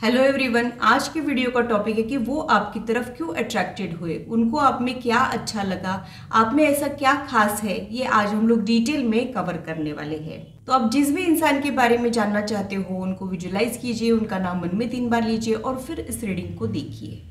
Hello everyone, आज के video का टॉपिक है कि वो आपकी तरफ क्यों अट्रैक्टेड हुए, उनको आप में क्या अच्छा लगा, आप में ऐसा क्या खास है, ये आज हम लोग डिटेल में कवर करने वाले हैं। तो आप जिस भी इंसान के बारे में जानना चाहते हो उनको विजुलाइज कीजिए, उनका नाम मन में 3 बार लीजिए और फिर इस रीडिंग को देखिए।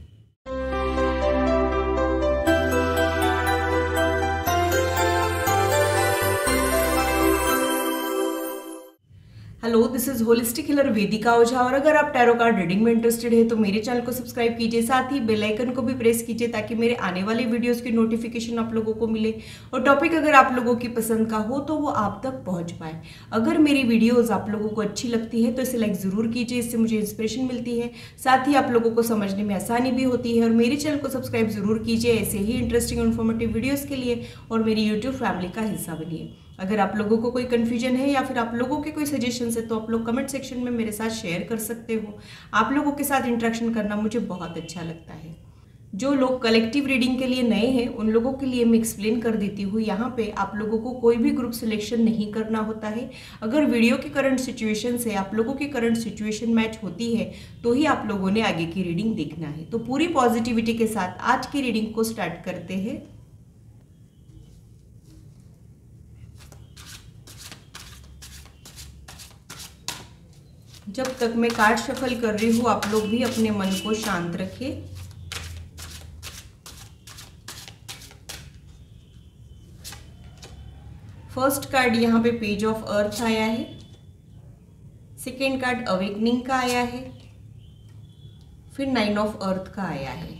Hello, this is holistic healer Vedika Ojha. और अगर आप टैरो कार्ड रीडिंग में इंटरेस्टेड है तो मेरे चैनल को सब्सक्राइब कीजिए, साथ ही बेल आइकन को भी प्रेस कीजिए ताकि मेरे आने वाले वीडियोस की नोटिफिकेशन आप लोगों को मिले। और टॉपिक अगर आप लोगों की पसंद का हो तो वो आप तक पहुंच पाए। अगर मेरी वीडियोज आप लोगों को अच्छी लगती है तो इसे लाइक जरूर कीजिए, इससे मुझे इंस्पिरेशन मिलती है, साथ ही आप लोगों को समझने में आसानी भी होती है। और मेरे चैनल को सब्सक्राइब जरूर कीजिए ऐसे ही इंटरेस्टिंग और इन्फॉर्मेटिव वीडियोज़ के लिए, और मेरी यूट्यूब फैमिली का हिस्सा बनिए। अगर आप लोगों को कोई कन्फ्यूजन है या फिर आप लोगों के कोई सजेशंस है तो आप लोग कमेंट सेक्शन में मेरे साथ शेयर कर सकते हो। आप लोगों के साथ इंटरेक्शन करना मुझे बहुत अच्छा लगता है। जो लोग कलेक्टिव रीडिंग के लिए नए हैं उन लोगों के लिए मैं एक्सप्लेन कर देती हूँ। यहाँ पे आप लोगों को कोई भी ग्रुप सिलेक्शन नहीं करना होता है। अगर वीडियो की करंट सिचुएशन से आप लोगों की करंट सिचुएशन मैच होती है तो ही आप लोगों ने आगे की रीडिंग देखना है। तो पूरी पॉजिटिविटी के साथ आज की रीडिंग को स्टार्ट करते हैं। जब तक मैं कार्ड शफल कर रही हूँ आप लोग भी अपने मन को शांत रखें। फर्स्ट कार्ड यहाँ पे पेज ऑफ अर्थ आया है, सेकेंड कार्ड अवेकनिंग का आया है, फिर 9 ऑफ अर्थ का आया है।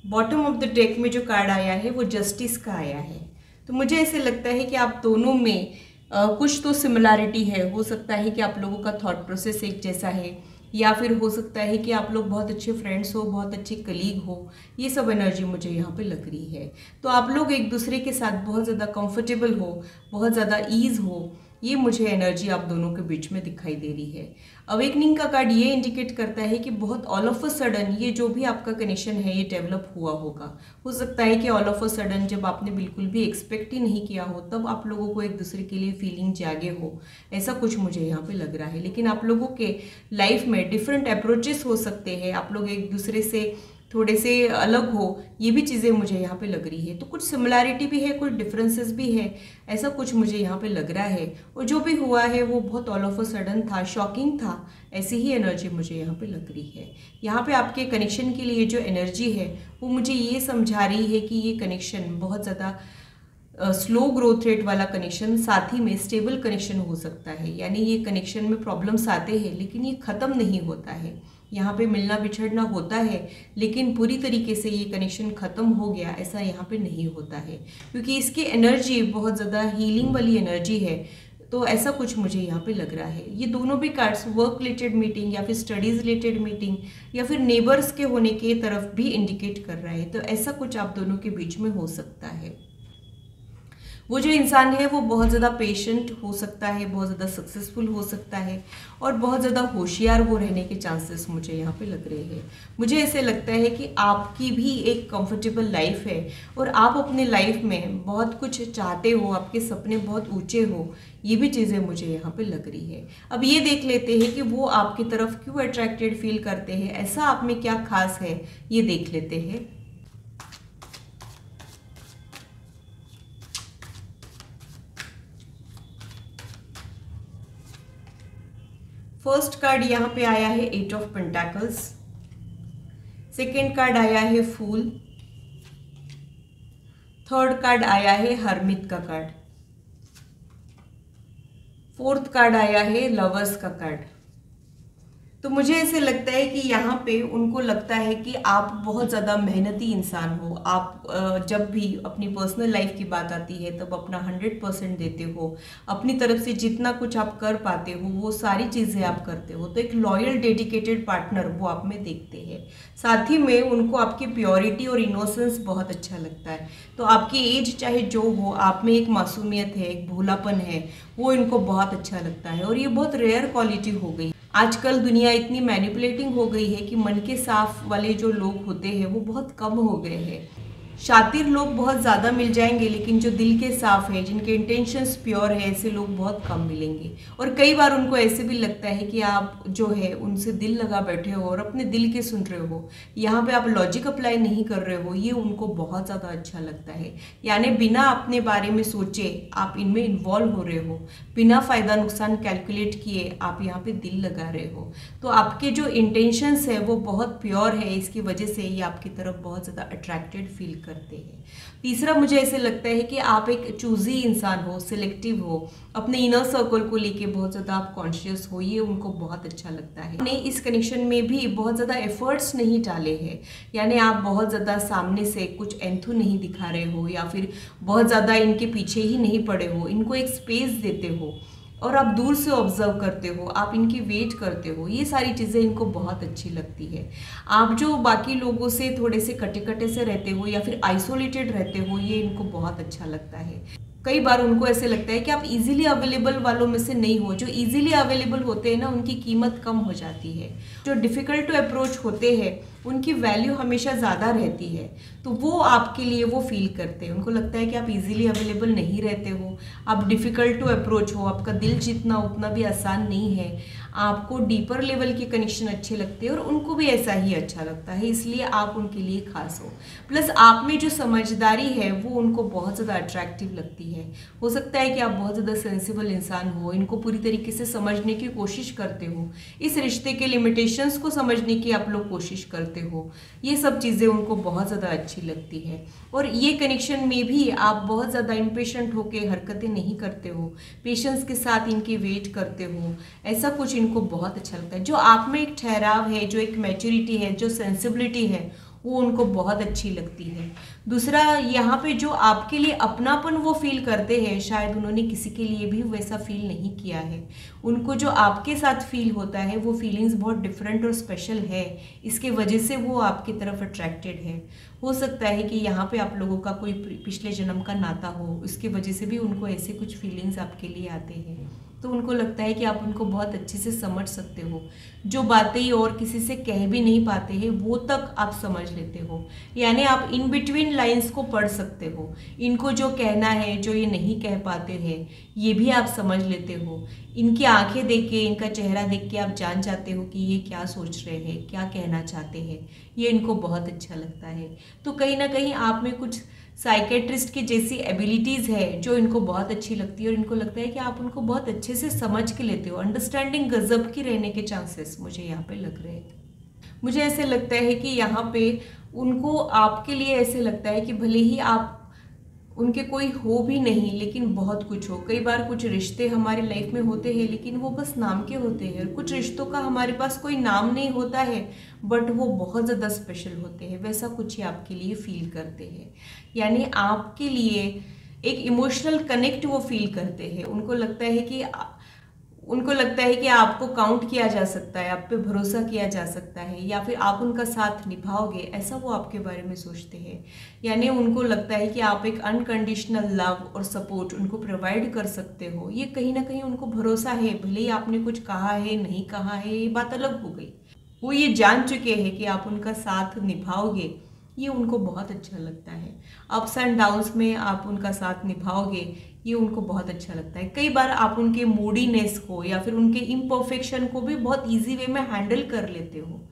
बॉटम ऑफ द डेक में जो कार्ड आया है वो जस्टिस का आया है। तो मुझे ऐसे लगता है कि आप दोनों में कुछ तो सिमिलैरिटी है। हो सकता है कि आप लोगों का थॉट प्रोसेस एक जैसा है, या फिर हो सकता है कि आप लोग बहुत अच्छे फ्रेंड्स हो, बहुत अच्छे कलीग हो। ये सब एनर्जी मुझे यहाँ पे लग रही है। तो आप लोग एक दूसरे के साथ बहुत ज़्यादा कंफर्टेबल हो, बहुत ज़्यादा ईज हो, ये मुझे एनर्जी आप दोनों के बीच में दिखाई दे रही है। अवेकनिंग का कार्ड ये इंडिकेट करता है कि बहुत ऑल ऑफ अ सडन ये जो भी आपका कनेक्शन है ये डेवलप हुआ होगा। हो सकता है कि ऑल ऑफ अ सडन जब आपने बिल्कुल भी एक्सपेक्ट ही नहीं किया हो तब आप लोगों को एक दूसरे के लिए फीलिंग जागे हो, ऐसा कुछ मुझे यहाँ पे लग रहा है। लेकिन आप लोगों के लाइफ में डिफरेंट अप्रोचेस हो सकते हैं, आप लोग एक दूसरे से थोड़े से अलग हो, ये भी चीज़ें मुझे यहाँ पे लग रही है। तो कुछ सिमिलैरिटी भी है, कुछ डिफरेंसेस भी है, ऐसा कुछ मुझे यहाँ पे लग रहा है। और जो भी हुआ है वो बहुत ऑल ऑफ अ सडन था, शॉकिंग था, ऐसी ही एनर्जी मुझे यहाँ पे लग रही है। यहाँ पे आपके कनेक्शन के लिए जो एनर्जी है वो मुझे ये समझा रही है कि ये कनेक्शन बहुत ज़्यादा स्लो ग्रोथ रेट वाला कनेक्शन, साथ ही में स्टेबल कनेक्शन हो सकता है। यानी ये कनेक्शन में प्रॉब्लम्स आते हैं लेकिन ये ख़त्म नहीं होता है। यहाँ पे मिलना बिछड़ना होता है लेकिन पूरी तरीके से ये कनेक्शन ख़त्म हो गया ऐसा यहाँ पे नहीं होता है, क्योंकि इसकी एनर्जी बहुत ज़्यादा हीलिंग वाली एनर्जी है। तो ऐसा कुछ मुझे यहाँ पे लग रहा है। ये दोनों भी कार्ड्स वर्क रिलेटेड मीटिंग या फिर स्टडीज़ रिलेटेड मीटिंग या फिर नेबर्स के होने के तरफ भी इंडिकेट कर रहा है। तो ऐसा कुछ आप दोनों के बीच में हो सकता है। वो जो इंसान है वो बहुत ज़्यादा पेशेंट हो सकता है, बहुत ज़्यादा सक्सेसफुल हो सकता है और बहुत ज़्यादा होशियार वो रहने के चांसेस मुझे यहाँ पे लग रहे हैं। मुझे ऐसे लगता है कि आपकी भी एक कंफर्टेबल लाइफ है और आप अपने लाइफ में बहुत कुछ चाहते हो, आपके सपने बहुत ऊंचे हो, ये भी चीज़ें मुझे यहाँ पे लग रही है। अब ये देख लेते हैं कि वो आपकी तरफ क्यों अट्रैक्टेड फील करते हैं, ऐसा आप में क्या खास है, ये देख लेते हैं। फर्स्ट कार्ड यहाँ पे आया है 8 ऑफ पेंटाकल्स, सेकेंड कार्ड आया है फूल, थर्ड कार्ड आया है हरमित का कार्ड, फोर्थ कार्ड आया है लवर्स का कार्ड। तो मुझे ऐसे लगता है कि यहाँ पे उनको लगता है कि आप बहुत ज़्यादा मेहनती इंसान हो। आप जब भी अपनी पर्सनल लाइफ की बात आती है तब अपना 100% देते हो, अपनी तरफ से जितना कुछ आप कर पाते हो वो सारी चीज़ें आप करते हो। तो एक लॉयल डेडिकेटेड पार्टनर वो आप में देखते हैं। साथ ही में उनको आपकी प्योरिटी और इनोसेंस बहुत अच्छा लगता है। तो आपकी एज चाहे जो हो, आप में एक मासूमियत है, एक भोलापन है, वो इनको बहुत अच्छा लगता है। और ये बहुत रेयर क्वालिटी हो गई। आजकल दुनिया इतनी मैनिपुलेटिंग हो गई है कि मन के साफ वाले जो लोग होते हैं वो बहुत कम हो गए हैं। शातिर लोग बहुत ज़्यादा मिल जाएंगे, लेकिन जो दिल के साफ है, जिनके इंटेंशंस प्योर है, ऐसे लोग बहुत कम मिलेंगे। और कई बार उनको ऐसे भी लगता है कि आप जो है उनसे दिल लगा बैठे हो और अपने दिल के सुन रहे हो, यहाँ पे आप लॉजिक अप्लाई नहीं कर रहे हो, ये उनको बहुत ज़्यादा अच्छा लगता है। यानी बिना अपने बारे में सोचे आप इनमें इन्वॉल्व हो रहे हो, बिना फ़ायदा नुकसान कैलकुलेट किए आप यहाँ पे दिल लगा रहे हो, तो आपके जो इंटेंशंस है वो बहुत प्योर है। इसकी वजह से ये आपकी तरफ बहुत ज़्यादा अट्रैक्टेड फील करते हैं। तीसरा, मुझे ऐसे लगता है कि आप एक चूजी इंसान हो, सिलेक्टिव हो, अपने इनर सर्कल को लेके बहुत ज़्यादा आप कॉन्शियस हो, ये उनको बहुत अच्छा लगता है। ने इस कनेक्शन में भी बहुत ज़्यादा एफर्ट्स नहीं डाले हैं, यानी आप बहुत ज़्यादा सामने से कुछ एंथू नहीं दिखा रहे हो या फिर बहुत ज़्यादा इनके पीछे ही नहीं पड़े हो, इनको एक स्पेस देते हो और आप दूर से ऑब्जर्व करते हो, आप इनकी वेट करते हो, ये सारी चीज़ें इनको बहुत अच्छी लगती है। आप जो बाकी लोगों से थोड़े से कटे कटे से रहते हो या फिर आइसोलेटेड रहते हो, ये इनको बहुत अच्छा लगता है। कई बार उनको ऐसे लगता है कि आप इजीली अवेलेबल वालों में से नहीं हो। जो इजीली अवेलेबल होते हैं ना, उनकी कीमत कम हो जाती है। जो डिफ़िकल्ट टू अप्रोच होते हैं उनकी वैल्यू हमेशा ज़्यादा रहती है, तो वो आपके लिए वो फील करते हैं। उनको लगता है कि आप इजीली अवेलेबल नहीं रहते हो, आप डिफ़िकल्ट टू अप्रोच हो, आपका दिल जीतना उतना भी आसान नहीं है, आपको डीपर लेवल के कनेक्शन अच्छे लगते हैं और उनको भी ऐसा ही अच्छा लगता है, इसलिए आप उनके लिए खास हो। प्लस आप में जो समझदारी है वो उनको बहुत ज़्यादा अट्रैक्टिव लगती है। हो सकता है कि आप बहुत ज़्यादा सेंसिबल इंसान हो, इनको पूरी तरीके से समझने की कोशिश करते हो, इस रिश्ते के लिमिटेशंस को समझने की आप लोग कोशिश करते हो, ये सब चीज़ें उनको बहुत ज़्यादा अच्छी लगती है। और ये कनेक्शन में भी आप बहुत ज़्यादा इम्पेशेंट होकर हरकतें नहीं करते हो, पेशेंस के साथ इनकी वेट करते हो, ऐसा कुछ इनको बहुत अच्छा लगता है। जो आप में एक ठहराव है, जो एक मैच्योरिटी है, जो सेंसिबिलिटी है, वो उनको बहुत अच्छी लगती है। दूसरा, यहाँ पे जो आपके लिए अपनापन वो फील करते हैं, शायद उन्होंने किसी के लिए भी वैसा फील नहीं किया है। उनको जो आपके साथ फील होता है वो फीलिंग्स बहुत डिफरेंट और स्पेशल है, इसके वजह से वो आपकी तरफ अट्रैक्टेड है। हो सकता है कि यहाँ पे आप लोगों का कोई पिछले जन्म का नाता हो, उसकी वजह से भी उनको ऐसे कुछ फीलिंग्स आपके लिए आते हैं। तो उनको लगता है कि आप उनको बहुत अच्छे से समझ सकते हो, जो बातें और किसी से कह भी नहीं पाते हैं वो तक आप समझ लेते हो। यानी आप इन बिटवीन लाइंस को पढ़ सकते हो, इनको जो कहना है, जो ये नहीं कह पाते हैं, ये भी आप समझ लेते हो। इनकी आंखें देख के, इनका चेहरा देख के आप जान जाते हो कि ये क्या सोच रहे हैं, क्या कहना चाहते हैं, ये इनको बहुत अच्छा लगता है। तो कहीं ना कहीं आप में कुछ साइकेट्रिस्ट की जैसी एबिलिटीज़ है जो इनको बहुत अच्छी लगती है और इनको लगता है कि आप उनको बहुत अच्छे से समझ के लेते हो। अंडरस्टैंडिंग गजब की रहने के चांसेस मुझे यहाँ पे लग रहे हैं। मुझे ऐसे लगता है कि यहाँ पे उनको आपके लिए ऐसे लगता है कि भले ही आप उनके कोई हो भी नहीं, लेकिन बहुत कुछ हो। कई बार कुछ रिश्ते हमारे लाइफ में होते हैं लेकिन वो बस नाम के होते हैं, और कुछ रिश्तों का हमारे पास कोई नाम नहीं होता है बट वो बहुत ज़्यादा स्पेशल होते हैं। वैसा कुछ ही आपके लिए फील करते हैं, यानी आपके लिए एक इमोशनल कनेक्ट वो फील करते हैं। उनको लगता है कि आपको काउंट किया जा सकता है, आप पे भरोसा किया जा सकता है, या फिर आप उनका साथ निभाओगे, ऐसा वो आपके बारे में सोचते हैं। यानी उनको लगता है कि आप एक अनकंडीशनल लव और सपोर्ट उनको प्रोवाइड कर सकते हो। ये कहीं ना कहीं उनको भरोसा है, भले ही आपने कुछ कहा है नहीं कहा है, ये बात अलग हो गई, वो ये जान चुके हैं कि आप उनका साथ निभाओगे, ये उनको बहुत अच्छा लगता है। अप्स एंड डाउन्स में आप उनका साथ निभाओगे, ये उनको बहुत अच्छा लगता है। कई बार आप उनके मूडीनेस को या फिर उनके इम्परफेक्शन को भी बहुत इजी वे में हैंडल कर लेते हो।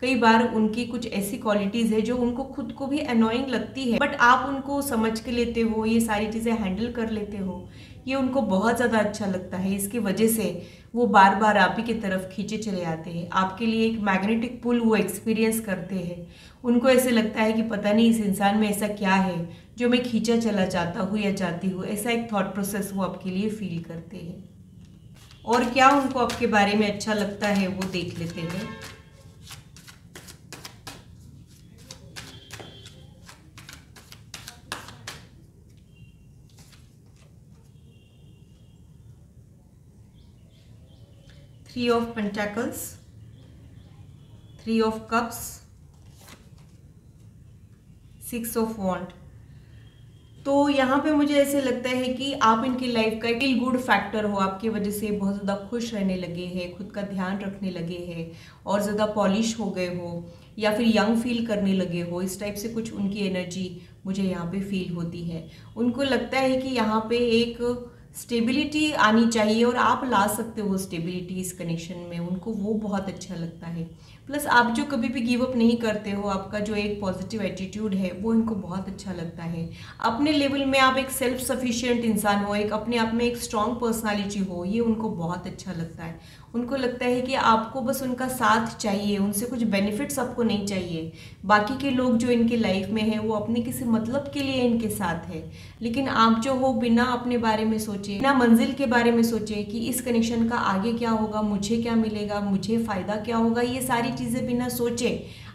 कई बार उनकी कुछ ऐसी क्वालिटीज़ है जो उनको खुद को भी अनोइंग लगती है, बट आप उनको समझ के लेते हो, ये सारी चीज़ें हैंडल कर लेते हो, ये उनको बहुत ज़्यादा अच्छा लगता है। इसकी वजह से वो बार बार आप ही की तरफ खींचे चले आते हैं। आपके लिए एक मैग्नेटिक पुल वो एक्सपीरियंस करते हैं। उनको ऐसे लगता है कि पता नहीं इस इंसान में ऐसा क्या है जो मैं खींचा चला जाता हूँ या जाती हूँ, ऐसा एक थॉट प्रोसेस वो आपके लिए फील करते हैं। और क्या उनको आपके बारे में अच्छा लगता है वो देख लेते हैं। Three of pentacles, three of cups, six of wand. तो यहाँ पे मुझे ऐसे लगता है कि आप इनकी लाइफ का फील गुड फैक्टर हो, आपकी वजह से बहुत ज़्यादा खुश रहने लगे हैं, खुद का ध्यान रखने लगे हैं और ज़्यादा पॉलिश हो गए हो या फिर यंग फील करने लगे हो, इस टाइप से कुछ उनकी एनर्जी मुझे यहाँ पे फील होती है। उनको लगता है कि यहाँ पे एक स्टेबिलिटी आनी चाहिए और आप ला सकते हो स्टेबिलिटी इस कनेक्शन में, उनको वो बहुत अच्छा लगता है। प्लस आप जो कभी भी गिव अप नहीं करते हो, आपका जो एक पॉजिटिव एटीट्यूड है वो इनको बहुत अच्छा लगता है। अपने लेवल में आप एक सेल्फ सफिशिएंट इंसान हो, एक अपने आप में एक स्ट्रॉन्ग पर्सनालिटी हो, ये उनको बहुत अच्छा लगता है। उनको लगता है कि आपको बस उनका साथ चाहिए, उनसे कुछ बेनिफिट्स आपको नहीं चाहिए। बाकी के लोग जो इनके लाइफ में है वो अपने किसी मतलब के लिए इनके साथ है, लेकिन आप जो हो बिना अपने बारे में सोचे, बिना मंजिल के बारे में सोचे कि इस कनेक्शन का आगे क्या होगा, मुझे क्या मिलेगा, मुझे फ़ायदा क्या होगा, ये सारी चीज़ें बिना सोचे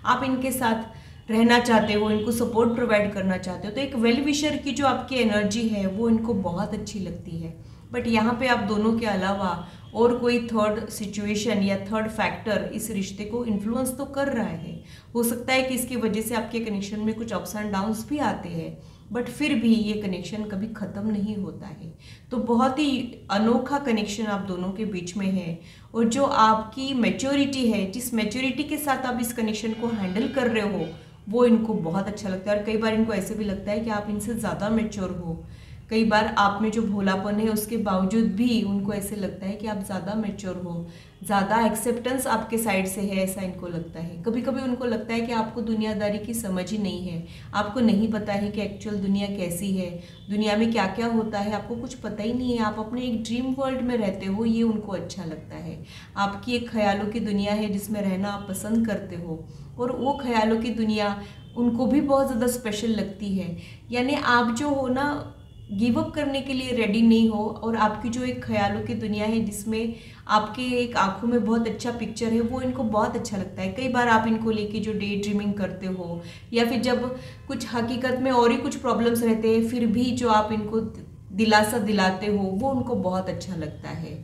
आप इनके साथ रहना चाहते हो, इनको सपोर्ट प्रोवाइड करना चाहते हो। तो एक वेल विशर की जो आपकी एनर्जी है वो इनको बहुत अच्छी लगती है। बट यहाँ पे आप दोनों के अलावा और कोई थर्ड सिचुएशन या थर्ड फैक्टर इस रिश्ते को इन्फ्लुएंस तो कर रहा है। हो सकता है कि इसकी वजह से आपके कनेक्शन में कुछ अप्स एंड डाउन्स भी आते हैं, बट फिर भी ये कनेक्शन कभी ख़त्म नहीं होता है। तो बहुत ही अनोखा कनेक्शन आप दोनों के बीच में है, और जो आपकी मैच्योरिटी है, जिस मैच्योरिटी के साथ आप इस कनेक्शन को हैंडल कर रहे हो, वो इनको बहुत अच्छा लगता है। और कई बार इनको ऐसे भी लगता है कि आप इनसे ज़्यादा मैच्योर हो। कई बार आप में जो भोलापन है उसके बावजूद भी उनको ऐसे लगता है कि आप ज़्यादा मैच्योर हो, ज़्यादा एक्सेप्टेंस आपके साइड से है, ऐसा इनको लगता है। कभी कभी उनको लगता है कि आपको दुनियादारी की समझ ही नहीं है, आपको नहीं पता है कि एक्चुअल दुनिया कैसी है, दुनिया में क्या क्या होता है, आपको कुछ पता ही नहीं है, आप अपने एक ड्रीम वर्ल्ड में रहते हो, ये उनको अच्छा लगता है। आपकी एक ख्यालों की दुनिया है जिसमें रहना आप पसंद करते हो, और वो ख्यालों की दुनिया उनको भी बहुत ज़्यादा स्पेशल लगती है। यानी आप जो हो ना, गिव अप करने के लिए रेडी नहीं हो, और आपकी जो एक ख्यालों की दुनिया है जिसमें आपके एक आंखों में बहुत अच्छा पिक्चर है, वो इनको बहुत अच्छा लगता है। कई बार आप इनको लेके जो डे ड्रीमिंग करते हो, या फिर जब कुछ हकीकत में और ही कुछ प्रॉब्लम्स रहते हैं फिर भी जो आप इनको दिलासा दिलाते हो, वो उनको बहुत अच्छा लगता है।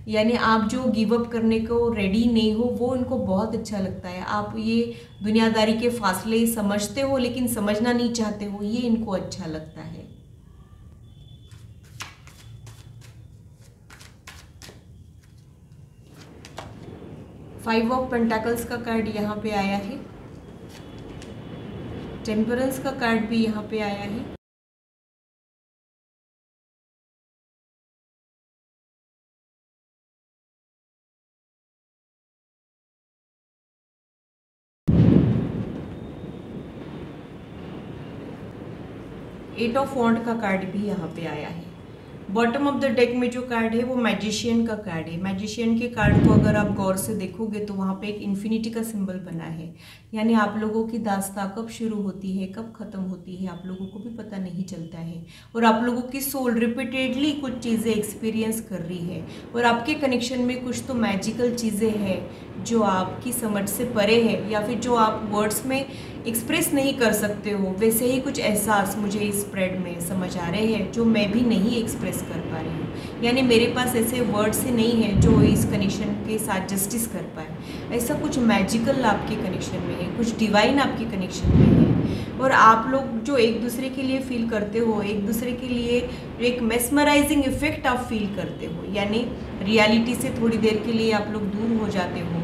यानी आप जो गिव अप करने को रेडी नहीं हो, वो इनको बहुत अच्छा लगता है। आप ये दुनियादारी के फासले समझते हो लेकिन समझना नहीं चाहते हो, ये इनको अच्छा लगता है। 5 ऑफ पेंटाकल्स का कार्ड यहाँ पे आया है, टेम्परेंस का कार्ड भी यहाँ पे आया है, एट ऑफ वॉन्ड का कार्ड भी यहाँ पे आया है। बॉटम ऑफ द डेक में जो कार्ड है वो मैजिशियन का कार्ड है। मैजिशियन के कार्ड को अगर आप गौर से देखोगे तो वहाँ पे एक इन्फिनिटी का सिंबल बना है, यानी आप लोगों की दास्तां कब शुरू होती है कब ख़त्म होती है आप लोगों को भी पता नहीं चलता है, और आप लोगों की सोल रिपीटेडली कुछ चीज़ें एक्सपीरियंस कर रही है, और आपके कनेक्शन में कुछ तो मैजिकल चीज़ें हैं जो आपकी समझ से परे है, या फिर जो आप वर्ड्स में एक्सप्रेस नहीं कर सकते हो। वैसे ही कुछ एहसास मुझे इस स्प्रेड में समझ आ रहे हैं जो मैं भी नहीं एक्सप्रेस कर पा रही हूँ, यानी मेरे पास ऐसे वर्ड्स ही नहीं है जो इस कनेक्शन के साथ जस्टिस कर पाए। ऐसा कुछ मैजिकल आपके कनेक्शन में है, कुछ डिवाइन आपके कनेक्शन में है, और आप लोग जो एक दूसरे के लिए फील करते हो, एक दूसरे के लिए एक मेस्मराइजिंग इफेक्ट आप फील करते हो, यानी रियलिटी से थोड़ी देर के लिए आप लोग दूर हो जाते हो,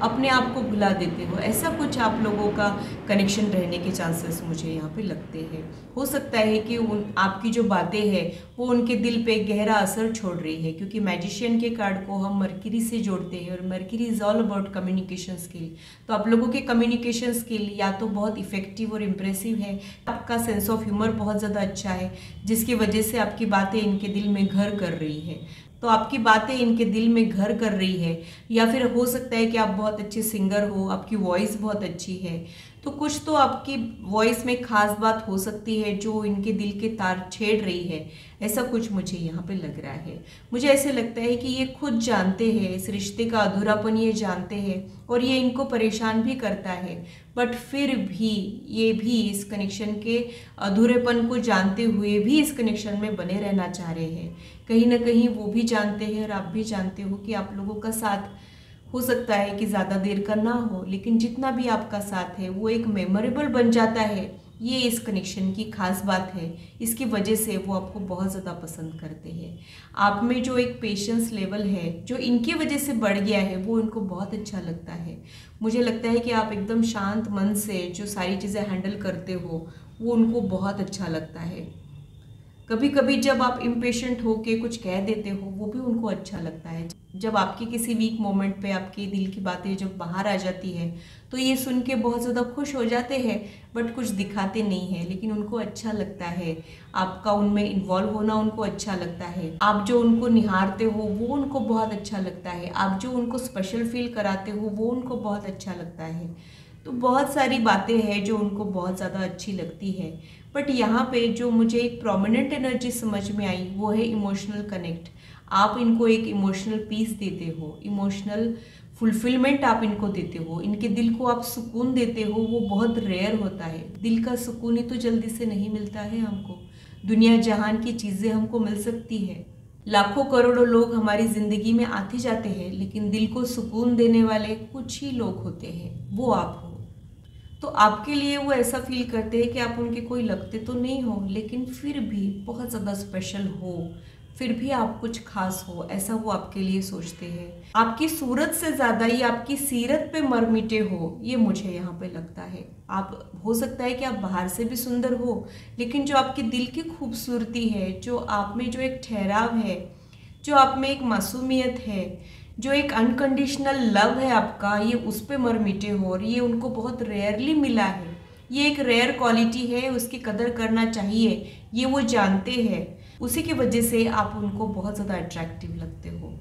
अपने आप को भुला देते हो। ऐसा कुछ आप लोगों का कनेक्शन रहने के चांसेस मुझे यहाँ पे लगते हैं। हो सकता है कि उन आपकी जो बातें हैं वो उनके दिल पे गहरा असर छोड़ रही है, क्योंकि मैजिशियन के कार्ड को हम मरकरी से जोड़ते हैं, और mercury is all about communication skill. तो आप लोगों के कम्युनिकेशन स्किल या तो बहुत इफेक्टिव और इम्प्रेसिव है, आपका सेंस ऑफ ह्यूमर बहुत ज़्यादा अच्छा है, जिसकी वजह से आपकी बातें इनके दिल में घर कर रही है। तो आपकी बातें इनके दिल में घर कर रही है, या फिर हो सकता है कि आप बहुत अच्छे सिंगर हो, आपकी वॉइस बहुत अच्छी है, तो कुछ तो आपकी वॉइस में खास बात हो सकती है जो इनके दिल के तार छेड़ रही है। ऐसा कुछ मुझे यहाँ पे लग रहा है। मुझे ऐसे लगता है कि ये खुद जानते हैं इस रिश्ते का अधूरापन, ये जानते हैं और ये इनको परेशान भी करता है, बट फिर भी ये भी इस कनेक्शन के अधूरेपन को जानते हुए भी इस कनेक्शन में बने रहना चाह रहे हैं। कहीं ना कहीं वो भी जानते हैं और आप भी जानते हो कि आप लोगों का साथ हो सकता है कि ज़्यादा देर का ना हो, लेकिन जितना भी आपका साथ है वो एक मेमोरेबल बन जाता है। ये इस कनेक्शन की खास बात है, इसकी वजह से वो आपको बहुत ज़्यादा पसंद करते हैं। आप में जो एक पेशेंस लेवल है जो इनकी वजह से बढ़ गया है वो इनको बहुत अच्छा लगता है। मुझे लगता है कि आप एकदम शांत मन से जो सारी चीज़ें हैंडल करते हो वो उनको बहुत अच्छा लगता है। कभी कभी जब आप इम्पेशेंट हो के कुछ कह देते हो वो भी उनको अच्छा लगता है। जब आपके किसी वीक मोमेंट पे आपके दिल की बातें जब बाहर आ जाती है तो ये सुन के बहुत ज़्यादा खुश हो जाते हैं, बट कुछ दिखाते नहीं है, लेकिन उनको अच्छा लगता है। आपका उनमें इन्वॉल्व होना उनको अच्छा लगता है। आप जो उनको निहारते हो वो उनको बहुत अच्छा लगता है। आप जो उनको स्पेशल फील कराते हो वो उनको बहुत अच्छा लगता है। तो बहुत सारी बातें हैं जो उनको बहुत ज़्यादा अच्छी लगती है। बट यहाँ पे जो मुझे एक प्रोमिनेंट एनर्जी समझ में आई वो है इमोशनल कनेक्ट। आप इनको एक इमोशनल पीस देते हो, इमोशनल फुलफिलमेंट आप इनको देते हो, इनके दिल को आप सुकून देते हो। वो बहुत रेयर होता है। दिल का सुकून ही तो जल्दी से नहीं मिलता है हमको। दुनिया जहान की चीज़ें हमको मिल सकती है, लाखों करोड़ों लोग हमारी ज़िंदगी में आते जाते हैं, लेकिन दिल को सुकून देने वाले कुछ ही लोग होते हैं, वो आप हो। तो आपके लिए वो ऐसा फील करते हैं कि आप उनके कोई लगते तो नहीं हो, लेकिन फिर भी बहुत ज़्यादा स्पेशल हो, फिर भी आप कुछ खास हो, ऐसा वो आपके लिए सोचते हैं। आपकी सूरत से ज़्यादा ये आपकी सीरत पे मर मिटे हो, ये मुझे यहाँ पे लगता है। आप हो सकता है कि आप बाहर से भी सुंदर हो, लेकिन जो आपके दिल की खूबसूरती है, जो आप में जो एक ठहराव है, जो आप में एक मासूमियत है, जो एक अनकंडीशनल लव है आपका, ये उस पे मर मिटे हो। और ये उनको बहुत रेयरली मिला है। ये एक रेयर क्वालिटी है, उसकी कदर करना चाहिए, ये वो जानते हैं। उसी की वजह से आप उनको बहुत ज़्यादा अट्रैक्टिव लगते हो।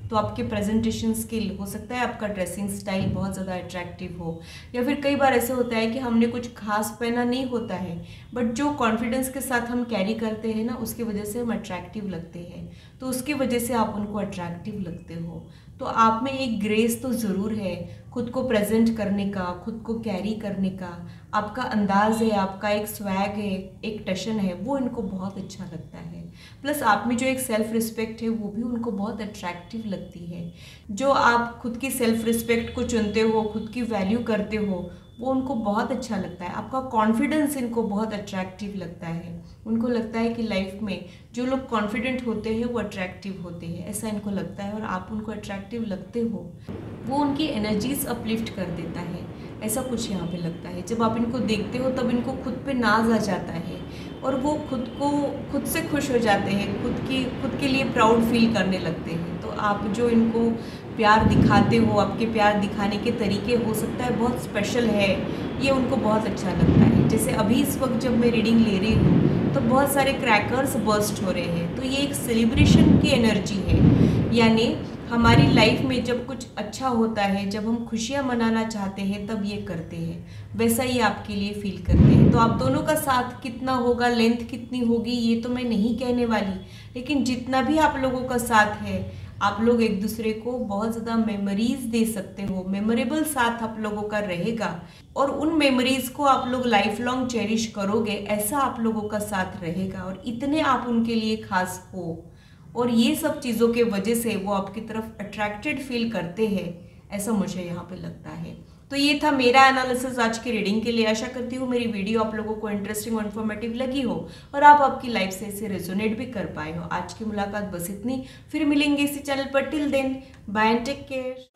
तो आपके प्रेजेंटेशन स्किल, हो सकता है आपका ड्रेसिंग स्टाइल बहुत ज़्यादा अट्रैक्टिव हो, या फिर कई बार ऐसे होता है कि हमने कुछ खास पहना नहीं होता है, बट जो कॉन्फिडेंस के साथ हम कैरी करते हैं ना, उसकी वजह से हम अट्रैक्टिव लगते हैं। तो उसकी वजह से आप उनको अट्रैक्टिव लगते हो। तो आप में एक ग्रेस तो ज़रूर है, खुद को प्रेजेंट करने का, खुद को कैरी करने का आपका अंदाज़ है, आपका एक स्वैग है, एक टशन है, वो इनको बहुत अच्छा लगता है। प्लस आप में जो एक सेल्फ रिस्पेक्ट है वो भी उनको बहुत अट्रैक्टिव लगती है। जो आप खुद की सेल्फ रिस्पेक्ट को चुनते हो, खुद की वैल्यू करते हो, वो उनको बहुत अच्छा लगता है। आपका कॉन्फिडेंस इनको बहुत अट्रैक्टिव लगता है। उनको लगता है कि लाइफ में जो लोग कॉन्फिडेंट होते हैं वो अट्रैक्टिव होते हैं, ऐसा इनको लगता है। और आप उनको अट्रैक्टिव लगते हो, वो उनकी एनर्जीज अपलिफ्ट कर देता है, ऐसा कुछ यहाँ पे लगता है। जब आप इनको देखते हो तब इनको खुद पे नाज आ जाता है और वो खुद से खुश हो जाते हैं, खुद के लिए प्राउड फील करने लगते हैं। तो आप जो इनको प्यार दिखाते हो, आपके प्यार दिखाने के तरीके हो सकता है बहुत स्पेशल है, ये उनको बहुत अच्छा लगता है। जैसे अभी इस वक्त जब मैं रीडिंग ले रही हूँ तो बहुत सारे क्रैकर्स बर्स्ट हो रहे हैं, तो ये एक सेलिब्रेशन की एनर्जी है। यानी हमारी लाइफ में जब कुछ अच्छा होता है, जब हम खुशियाँ मनाना चाहते हैं, तब ये करते हैं। वैसा ही आपके लिए फील करते हैं। तो आप दोनों का साथ कितना होगा, लेंथ कितनी होगी, ये तो मैं नहीं कहने वाली, लेकिन जितना भी आप लोगों का साथ है, आप लोग एक दूसरे को बहुत ज़्यादा मेमोरीज दे सकते हो। मेमोरेबल साथ आप लोगों का रहेगा और उन मेमोरीज को आप लोग लाइफ लॉन्ग चेरिश करोगे, ऐसा आप लोगों का साथ रहेगा। और इतने आप उनके लिए खास हो, और ये सब चीज़ों के वजह से वो आपकी तरफ अट्रैक्टेड फील करते हैं, ऐसा मुझे यहाँ पे लगता है। तो ये था मेरा एनालिसिस आज की रीडिंग के लिए। आशा करती हूँ मेरी वीडियो आप लोगों को इंटरेस्टिंग और इन्फॉर्मेटिव लगी हो और आप आपकी लाइफ से इसे रेजोनेट भी कर पाए हो। आज की मुलाकात बस इतनी, फिर मिलेंगे इसी चैनल पर। Till then, bye and take care.